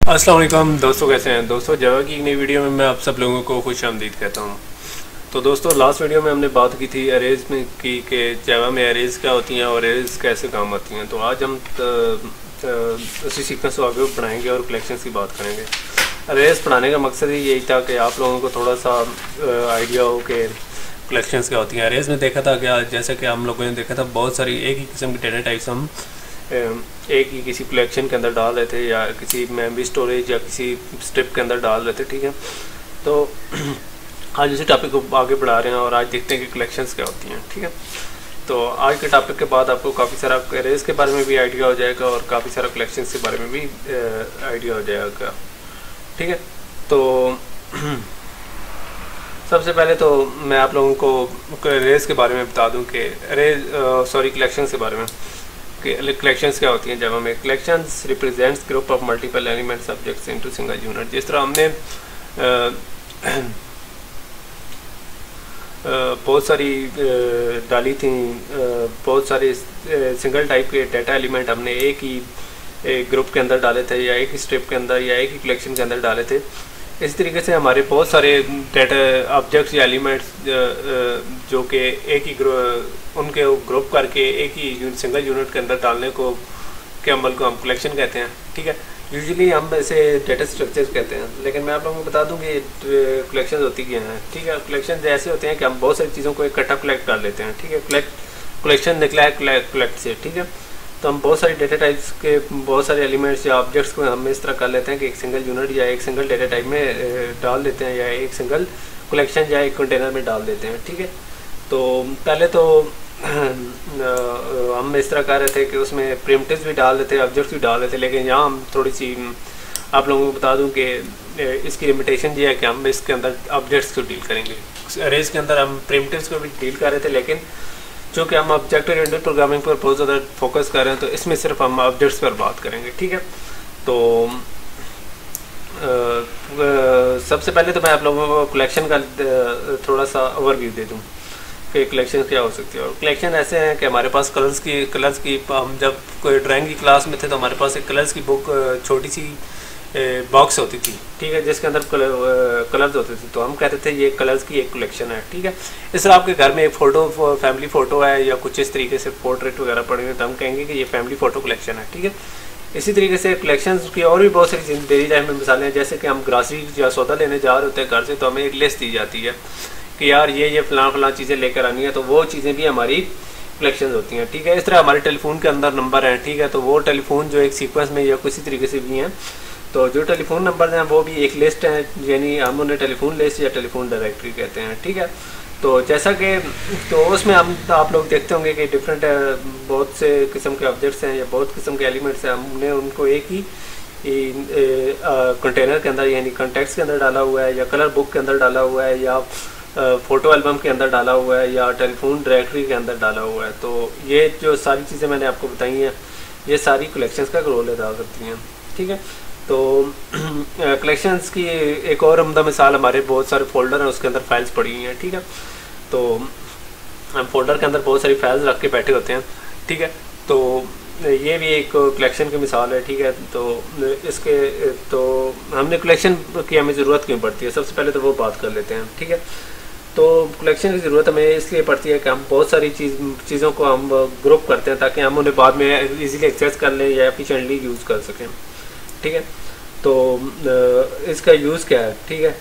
अस्सलाम वालेकुम दोस्तों, कैसे हैं दोस्तों। जावा की एक नई वीडियो में मैं आप सब लोगों को खुश आमदीद कहता हूं। तो दोस्तों, लास्ट वीडियो में हमने बात की थी अरेज में कि जावा में अरेज क्या होती हैं और अरेज कैसे काम आती हैं। तो आज हम उसी सीक्वेंस को आगे बढ़ाएंगे और कलेक्शंस की बात करेंगे। अरेज पढ़ाने का मकसद ही यही था कि आप लोगों को थोड़ा सा आइडिया हो कि कलेक्शंस क्या होती हैं। अरेज में देखा था क्या, जैसे कि हम लोगों ने देखा था बहुत सारी एक ही किस्म की डेटा टाइप्स हम एक ही किसी कलेक्शन के अंदर डाल रहे थे या किसी मेमोरी स्टोरेज या किसी स्ट्रिप के अंदर डाल रहे थे। ठीक है, तो आज उसी टॉपिक को आगे बढ़ा रहे हैं और आज देखते हैं कि कलेक्शंस क्या होती हैं। ठीक है, तो आज के टॉपिक के बाद आपको काफ़ी सारा अरेज के बारे में भी आइडिया हो जाएगा और काफ़ी सारा कलेक्शंस के बारे में भी आइडिया हो जाएगा। ठीक है, तो सबसे पहले तो मैं आप लोगों को अरेज के बारे में बता दूं कि कलेक्शंस के बारे में कलेक्शंस क्या होती हैं। जब हमें collections represents group of multiple element subjects into single unit. जिस तरह हमने बहुत सारी डाली थी, बहुत सारे सिंगल टाइप के डाटा एलिमेंट हमने एक ही ग्रुप के अंदर डाले थे या एक ही स्ट्रिप के अंदर या एक ही कलेक्शन के अंदर डाले थे। इस तरीके से हमारे बहुत सारे डाटा ऑब्जेक्ट्स या एलिमेंट्स जो कि एक ही उनके ग्रुप करके एक ही सिंगल यूनिट के अंदर डालने को के अमल को हम कलेक्शन कहते हैं। ठीक है, यूजुअली हम ऐसे डाटा स्ट्रक्चर्स कहते हैं, लेकिन मैं आप लोगों को बता दूं कि कलेक्शन होती क्या हैं। ठीक है, कलेक्शन ऐसे होते हैं कि हम बहुत सारी चीज़ों को इकट्ठा कलेक्ट कर लेते हैं। ठीक है, कलेक्शन निकला है कलेक्ट से। ठीक है, तो हम बहुत सारी डेटा टाइप्स के बहुत सारे एलिमेंट्स या ऑब्जेक्ट्स को हम इस तरह कर लेते हैं कि एक सिंगल यूनिट या एक सिंगल डेटा टाइप में डाल देते हैं या एक सिंगल कलेक्शन या एक कंटेनर में डाल देते हैं। ठीक है, तो पहले तो हम इस तरह कर रहे थे कि उसमें प्रिमिटिव्स भी डाल देते, ऑब्जेक्ट्स भी डाल देते, लेकिन यहाँ हम थोड़ी सी आप लोगों को बता दूं कि इसकी लिमिटेशन ये है कि हम इसके अंदर ऑब्जेक्ट्स को डील करेंगे। अरेज के अंदर हम प्रिमिटिव्स को भी डील कर रहे थे, लेकिन चूँकि हम ऑब्जेक्ट ओरिएंटेड प्रोग्रामिंग पर बहुत ज़्यादा फोकस कर रहे हैं तो इसमें सिर्फ हम ऑब्जेक्ट्स पर बात करेंगे। ठीक है, तो सबसे पहले तो मैं आप लोगों को कलेक्शन का थोड़ा सा ओवरव्यू दे दूं कि कलेक्शन क्या हो सकती है। और कलेक्शन ऐसे हैं कि हमारे पास कलर्स की हम जब कोई ड्राइंग की क्लास में थे तो हमारे पास एक कलर्स की बुक छोटी सी बॉक्स होती थी। ठीक है, जिसके अंदर कलर्स होते थे, तो हम कहते थे ये कलर्स की एक कलेक्शन है। ठीक है, इस तरह आपके घर में एक फ़ोटो फैमिली फ़ोटो है या कुछ इस तरीके से पोर्ट्रेट वगैरह पड़े हुए, तो हम कहेंगे कि ये फैमिली फ़ोटो कलेक्शन है। ठीक है, इसी तरीके से कलेक्शंस की और भी बहुत सारी डेली लाइफ में मिसालें हैं। जैसे कि हम ग्रासरी या सौदा लेने जा रहे होते हैं घर से, तो हमें एक लिस्ट दी जाती है कि यार ये फलां चीज़ें लेकर आनी है, तो वो चीज़ें भी हमारी कलेक्शन होती हैं। ठीक है, इस तरह हमारे टेलीफोन के अंदर नंबर हैं। ठीक है, तो वो टेलीफोन जो एक सीक्वेंस में या किसी तरीके से भी हैं, तो जो टेलीफोन नंबर हैं वो भी एक लिस्ट है, यानी हम उन्हें टेलीफोन लिस्ट या टेलीफोन डायरेक्टरी कहते हैं। ठीक है, तो जैसा कि तो उसमें हम आप लोग देखते होंगे कि डिफरेंट बहुत से किस्म के ऑब्जेक्ट्स हैं या बहुत किस्म के एलिमेंट्स हैं। हमने उनको एक ही कंटेनर के अंदर यानी कॉन्टेक्स्ट के अंदर डाला हुआ है या कलर बुक के अंदर डाला हुआ है या फ़ोटो एल्बम के अंदर डाला हुआ है या टेलीफोन डायरेक्टरी के अंदर डाला हुआ है। तो ये जो सारी चीज़ें मैंने आपको बताई हैं, ये सारी कलेक्शंस का रोल अदा करती हैं। ठीक है, तो कलेक्शंस की एक और उम्दा मिसाल हमारे बहुत सारे फ़ोल्डर हैं, उसके अंदर फाइल्स पड़ी हुई हैं। ठीक है, तो हम फोल्डर के अंदर बहुत सारी फाइल्स रख के बैठे होते हैं। ठीक है, तो ये भी एक कलेक्शन की मिसाल है। ठीक है, तो हमने कलेक्शन की हमें ज़रूरत क्यों पड़ती है, सबसे पहले तो वो बात कर लेते हैं। ठीक है, तो कलेक्शन की ज़रूरत हमें इसलिए पड़ती है कि हम बहुत सारी चीज़ों को हम ग्रुप करते हैं ताकि हम उन्हें बाद में इजीली एक्सेस कर लें या एफिशिएंटली यूज़ कर सकें। ठीक है, तो इसका यूज़ क्या है। ठीक है,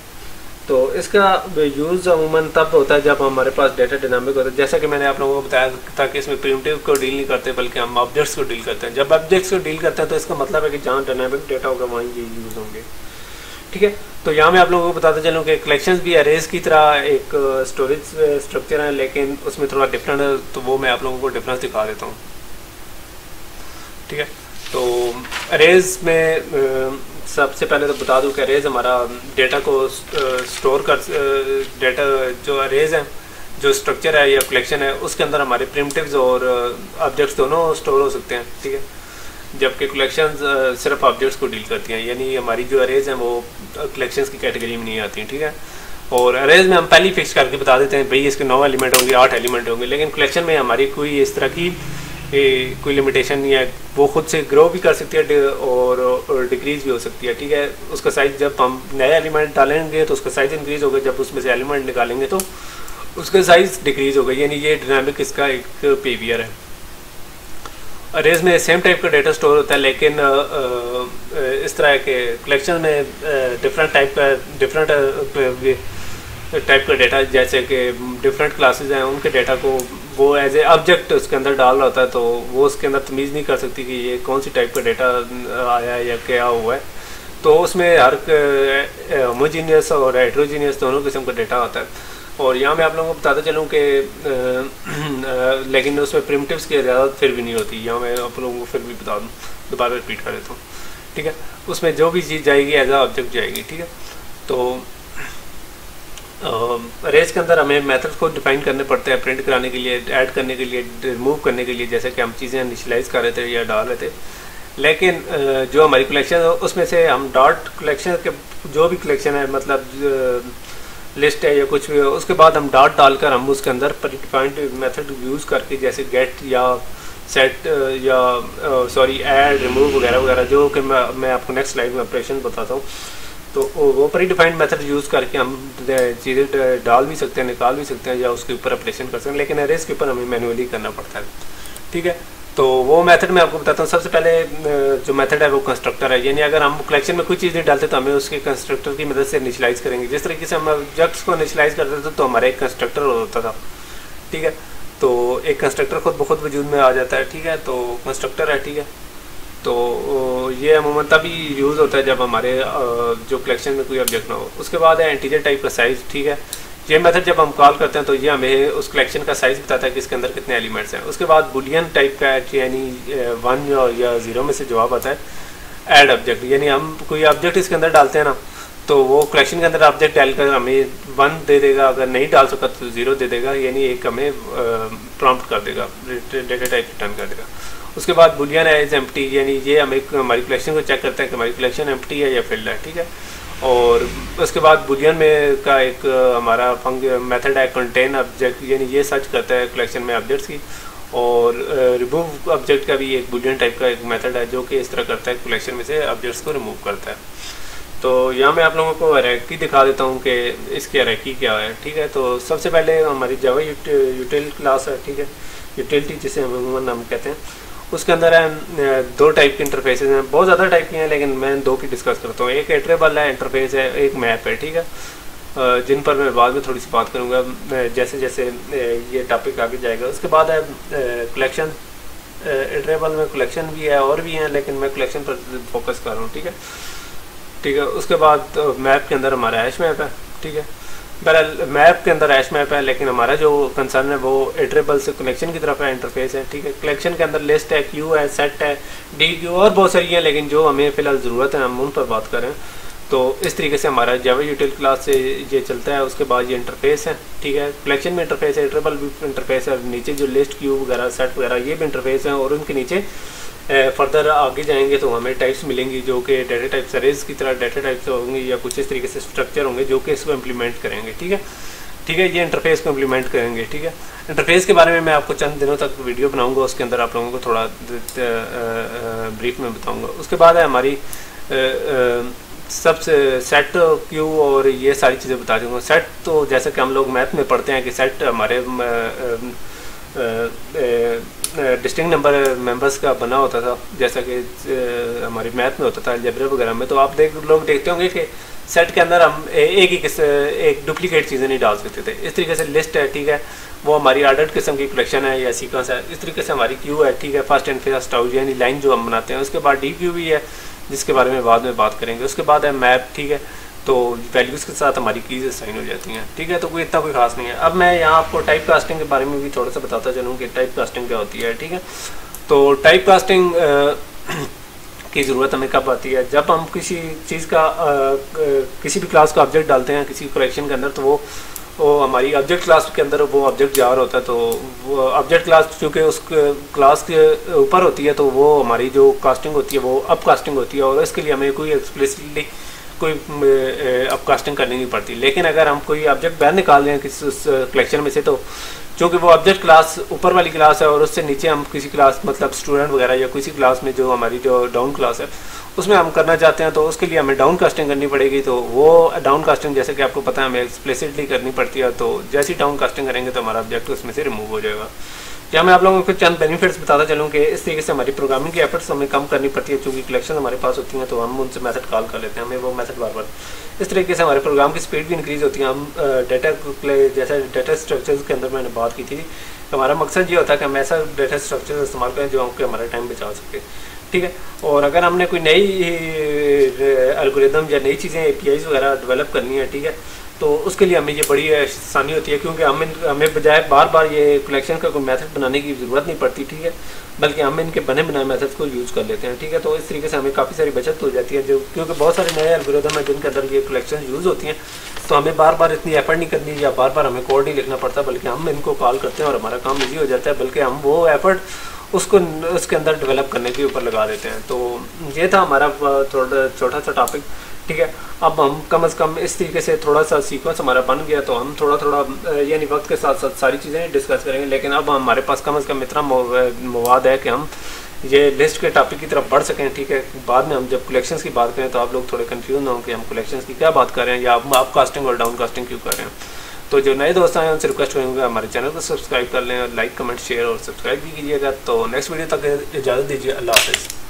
तो इसका यूज़ अमूमन तब होता है जब हमारे पास डेटा डायनामिक होता है। जैसा कि मैंने आप लोगों को बताया था कि इसमें प्रिमिटिव को डील नहीं करते बल्कि हम ऑब्जेक्ट्स को डील करते हैं। जब ऑब्जेक्ट्स को डील करते हैं तो इसका मतलब है कि जहाँ डायनामिक डेटा होगा वहीं ये यूज़ होंगे। ठीक है, तो यहाँ मैं आप लोगों को बताता चलूँ कि कलेक्शंस भी अरेज की तरह एक स्टोरेज स्ट्रक्चर है, लेकिन उसमें थोड़ा डिफरेंट है, तो वो मैं आप लोगों को डिफरेंस दिखा देता हूँ। ठीक है, तो अरेज में सबसे पहले तो बता दूं कि अरेज हमारा डेटा को स्टोर कर डेटा जो अरेज है, जो स्ट्रक्चर है या कलेक्शन है, उसके अंदर हमारे प्रिमिटिव्स और ऑब्जेक्ट्स दोनों स्टोर हो सकते हैं। ठीक है, जबकि कलेक्शंस सिर्फ ऑब्जेक्ट्स को डील करती हैं, यानी हमारी जो अरेज हैं वो कलेक्शंस की कैटेगरी में नहीं आती हैं। ठीक है, और अरेज में हम पहले ही फिक्स करके बता देते हैं भाई इसके 9 एलिमेंट होंगे, 8 एलिमेंट होंगे, लेकिन कलेक्शन में हमारी कोई इस तरह की कोई लिमिटेशन नहीं है, वो खुद से ग्रो भी कर सकती है और डिक्रीज भी हो सकती है, ठीक है। उसका साइज़ जब हम नया एलिमेंट डालेंगे तो उसका साइज़ इंक्रीज़ होगा, जब उसमें से एलिमेंट निकालेंगे तो उसका साइज़ डिक्रीज़ होगा, यानी ये डायनामिक इसका एक बिहेवियर है। अरेज में सेम टाइप का डेटा स्टोर होता है, लेकिन इस तरह के कलेक्शन में डिफरेंट टाइप का डेटा, जैसे कि डिफरेंट क्लासेस हैं उनके डेटा को वो एज ए ऑब्जेक्ट उसके अंदर डाल रहा होता है, तो वो उसके अंदर तमीज़ नहीं कर सकती कि ये कौन सी टाइप का डेटा आया है या क्या हुआ है। तो उसमें हर होमोजीनियस और हेट्रोजीनियस दोनों किस्म का डेटा होता है। और यहाँ मैं आप लोगों को बताता चलूँ कि लेकिन उसमें प्रिमिटिव्स की ज़्यादा फिर भी नहीं होती, यहाँ मैं आप लोगों को फिर भी बता दूँ, दोबारा रिपीट कर देता हूँ, ठीक है। उसमें जो भी चीज़ जाएगी एज आ ऑब्जेक्ट जाएगी, ठीक है। तो अरेज के अंदर हमें मेथड्स को डिफाइन करने पड़ते हैं प्रिंट कराने के लिए, ऐड करने के लिए, रिमूव करने के लिए, जैसे कि हम चीज़ें इनिशियलाइज कर रहे थे या डाल रहे थे। लेकिन जो हमारी कलेक्शन है उसमें से हम डॉट कलेक्शन के जो भी कलेक्शन है, मतलब लिस्ट है या कुछ भी, उसके बाद हम डॉट डालकर हम उसके अंदर प्रीडिफाइंड मेथड यूज़ करके, जैसे गेट या सेट या सॉरी ऐड, रिमूव वगैरह वगैरह, जो कि मैं आपको नेक्स्ट स्लाइड में ऑपरेशन बताता हूँ। तो वो प्रीडिफाइंड मेथड यूज़ करके हम चीज़ें डाल भी सकते हैं, निकाल भी सकते हैं या उसके ऊपर ऑपरेशन कर सकते हैं, लेकिन अरेज के ऊपर हमें मैनुअली करना पड़ता है, ठीक है। तो वो मेथड मैं आपको बताता हूँ। सबसे पहले जो मेथड है वो कंस्ट्रक्टर है, यानी अगर हम कलेक्शन में कोई चीज़ नहीं डालते तो हमें उसके कंस्ट्रक्टर की मदद से इनिशियलाइज करेंगे। जिस तरीके से हम ऑब्जेक्ट्स को इनिशियलाइज करते थे तो हमारा एक कंस्ट्रक्टर होता था, ठीक है। तो एक कंस्ट्रक्टर खुद ब खुद वजूद में आ जाता है, ठीक है। तो कंस्ट्रक्टर है, ठीक है। तो ये अमूमन तभी यूज़ होता है जब हमारे जो कलेक्शन में कोई ऑब्जेक्ट ना हो। उसके बाद है इंटीजर टाइप का साइज़, ठीक है। ये मेथड जब हम कॉल करते हैं तो ये हमें उस कलेक्शन का साइज़ बताता है कि इसके अंदर कितने एलिमेंट्स हैं। उसके बाद बुलियन टाइप का है, यानी 1 या 0 में से जवाब आता है। ऐड ऑब्जेक्ट, यानी हम कोई ऑब्जेक्ट इसके अंदर डालते हैं ना, तो वो कलेक्शन के अंदर ऑब्जेक्ट डालकर हमें 1 दे देगा, अगर नहीं डाल सका तो 0 दे देगा, यानी एक हमें प्रॉम्प्ट कर देगा, डेटा टाइप रिटर्न कर देगा। उसके बाद बुलियन है इज एम्प्टी, यानी ये हमें हमारी कलेक्शन को चेक करता है कि हमारी कलेक्शन एम्प्टी है या फिल्ड है, ठीक है। और उसके बाद बुलियन में का एक हमारा मेथड है कंटेन ऑब्जेक्ट, यानी ये सर्च करता है कलेक्शन में ऑब्जेक्ट्स की। और रिमूव ऑब्जेक्ट का भी एक बुलियन टाइप का एक मेथड है जो कि इस तरह करता है, कलेक्शन में से ऑब्जेक्ट्स को रिमूव करता है। तो यहाँ मैं आप लोगों को अरैकी दिखा देता हूँ कि इसकी अरैकी क्या है, ठीक है। तो सबसे पहले हमारी जावा यूटिल क्लास है, ठीक है, यूटिलिटी जिसे हम कहते हैं। उसके अंदर है 2 टाइप के इंटरफेसेस हैं, बहुत ज़्यादा टाइप की हैं, लेकिन मैं 2 की डिस्कस करता हूँ। एक इटरेबल है इंटरफेस है, एक मैप है, ठीक है, जिन पर मैं बाद में थोड़ी सी बात करूँगा जैसे जैसे ये टॉपिक आगे जाएगा। उसके बाद है कलेक्शन। इटरेबल में कलेक्शन भी है और भी हैं, लेकिन मैं कलेक्शन पर फोकस कर रहा हूँ, ठीक है, ठीक है। उसके बाद मैप के अंदर हमारा हैश मैप है, ठीक है। बहरहाल मैप के अंदर हैश मैप है, लेकिन हमारा जो कंसर्न है वो इटरेबल से कलेक्शन की तरफ है, इंटरफेस है, ठीक है। कलेक्शन के अंदर लिस्ट है, क्यू है, सेट है, डी क्यू और बहुत सारी हैं, लेकिन जो हमें फ़िलहाल ज़रूरत है हम उन पर बात करें। तो इस तरीके से हमारा जावा यूटिल क्लास से ये चलता है। उसके बाद ये इंटरफेस है, ठीक है, कलेक्शन में इंटरफेस है, इटरेबल भी इंटरफेस है, नीचे जो लिस्ट क्यू वगैरह सेट वगैरह ये भी इंटरफेस है, और उनके नीचे फर्दर आगे जाएंगे तो हमें टाइप्स मिलेंगी जो कि डेटा टाइप्स अरेज की तरह डेटा टाइप्स होंगे या कुछ इस तरीके से स्ट्रक्चर होंगे जो कि इसको इम्प्लीमेंट करेंगे, ठीक है, ठीक है। ये इंटरफेस को इम्प्लीमेंट करेंगे, ठीक है। इंटरफेस के बारे में मैं आपको चंद दिनों तक वीडियो बनाऊंगा, उसके अंदर आप लोगों को थोड़ा ब्रीफ में बताऊंगा। उसके बाद है हमारी सबसे सेट क्यू और ये सारी चीज़ें बता दूँगा। सेट तो जैसे कि हम लोग मैथ में पढ़ते हैं कि सेट हमारे डिस्टिंक्ट नंबर मेंबर्स का बना होता था, जैसा कि हमारी मैथ में होता था अलजेब्रा वगैरह में। तो आप लोग देखते होंगे कि सेट के अंदर हम एक डुप्लीकेट चीज़ें नहीं डाल सकते थे। इस तरीके से लिस्ट है, ठीक है, वो हमारी ऑर्डर्ड किस्म की कलेक्शन है या सीक्वेंस है। इस तरीके से हमारी क्यू है, ठीक है, फर्स्ट एंड फर्स्ट आउट यानी लाइन जो हम बनाते हैं। उसके बाद डी क्यू भी है जिसके बारे में बाद में बात करेंगे। उसके बाद है मैप, ठीक है, तो वैल्यूज़ के साथ हमारी कीज़ असाइन हो जाती हैं, ठीक है। तो कोई इतना कोई खास नहीं है। अब मैं यहाँ आपको टाइप कास्टिंग के बारे में भी थोड़ा सा बताता चलूँ कि टाइप कास्टिंग क्या होती है, ठीक है। तो टाइप कास्टिंग की ज़रूरत हमें कब आती है? जब हम किसी चीज़ का किसी भी क्लास का ऑब्जेक्ट डालते हैं किसी कलेक्शन के अंदर, तो वो हमारी ऑब्जेक्ट क्लास के अंदर वो ऑब्जेक्ट जा रहा होता है। तो वो ऑब्जेक्ट क्लास चूँकि उस क्लास के ऊपर होती है, तो वो हमारी जो कास्टिंग होती है वो अप कास्टिंग होती है, और इसके लिए हमें कोई एक्सप्लिसिटली कोई अपकास्टिंग करनी नहीं पड़ती। लेकिन अगर हम कोई ऑब्जेक्ट बाहर निकाल दें किसी उस कलेक्शन में से, तो चूँकि वो ऑब्जेक्ट क्लास ऊपर वाली क्लास है और उससे नीचे हम किसी क्लास मतलब स्टूडेंट वगैरह या किसी क्लास में जो हमारी जो डाउन क्लास है उसमें हम करना चाहते हैं, तो उसके लिए हमें डाउन कास्टिंग करनी पड़ेगी। तो वो डाउन कास्टिंग जैसे कि आपको पता है हमें एक्सप्लिसिटली करनी पड़ती है, तो जैसी डाउन कास्टिंग करेंगे तो हमारा ऑब्जेक्ट उसमें से रिमूव हो जाएगा। या मैं आप लोगों को चंद बेनिफिट्स बताता चलूँ कि इस तरीके से हमारी प्रोग्रामिंग की एफर्ट्स हमें कम करनी पड़ती है, चूँकि कलेक्शन हमारे पास होती हैं तो हम उनसे मेथड कॉल कर लेते हैं, हमें वो मेथड बार बार। इस तरीके से हमारे प्रोग्राम की स्पीड भी इंक्रीज़ होती है। हम डेटा जैसे डेटा स्ट्रक्चर्स के अंदर मैंने बात की थी, हमारा मकसद ये होता है कि हम ऐसा डेटा स्ट्रक्चर इस्तेमाल करें जो हमको हमारा टाइम बचा सके, ठीक है। और अगर हमने कोई नई एल्गोरिदम या नई चीज़ें APIs वगैरह डेवलप करनी है, ठीक है, तो उसके लिए हमें ये बड़ी आसानी होती है, क्योंकि हमें बजाय बार बार ये कलेक्शन का कोई मेथड बनाने की ज़रूरत नहीं पड़ती, ठीक है, बल्कि हम इनके बने बनाए मेथड्स को यूज़ कर लेते हैं, ठीक है। तो इस तरीके से हमें काफ़ी सारी बचत हो जाती है, जो क्योंकि बहुत सारे नए एल्गोरिदम हैं जिनके अंदर ये कलेक्शन यूज़ होती हैं, तो हमें बार बार इतनी एफर्ट नहीं करनी या बार बार हमें कोड नहीं लिखना पड़ता, बल्कि हम इनको कॉल करते हैं और हमारा काम ईजी हो जाता है, बल्कि हम वो एफर्ट उसको उसके अंदर डेवलप करने के ऊपर लगा देते हैं। तो ये था हमारा थोड़ा छोटा सा टॉपिक, ठीक है। अब हम कम से कम इस तरीके से थोड़ा सा सीक्वेंस हमारा बन गया, तो हम थोड़ा थोड़ा यानी वक्त के साथ साथ सारी चीज़ें डिस्कस करेंगे, लेकिन अब हमारे पास कम से कम इतना मवाद है कि हम ये लिस्ट के टॉपिक की तरफ बढ़ सकें, ठीक है। बाद में हम जब कलेक्शंस की बात करें तो आप लोग थोड़े कंफ्यूज ना हो कि हम कलेक्शंस की क्या बात कर रहे हैं या आप कास्टिंग और डाउन कास्टिंग क्यों कर रहे हैं। तो जो नए दोस्त आए उनसे रिक्वेस्ट करूँगा हमारे चैनल को सब्सक्राइब कर लें और लाइक कमेंट शेयर और सब्सक्राइब भी कीजिएगा। तो नेक्स्ट वीडियो तक इजाज़त दीजिए, अल्लाह हाफ़िज़।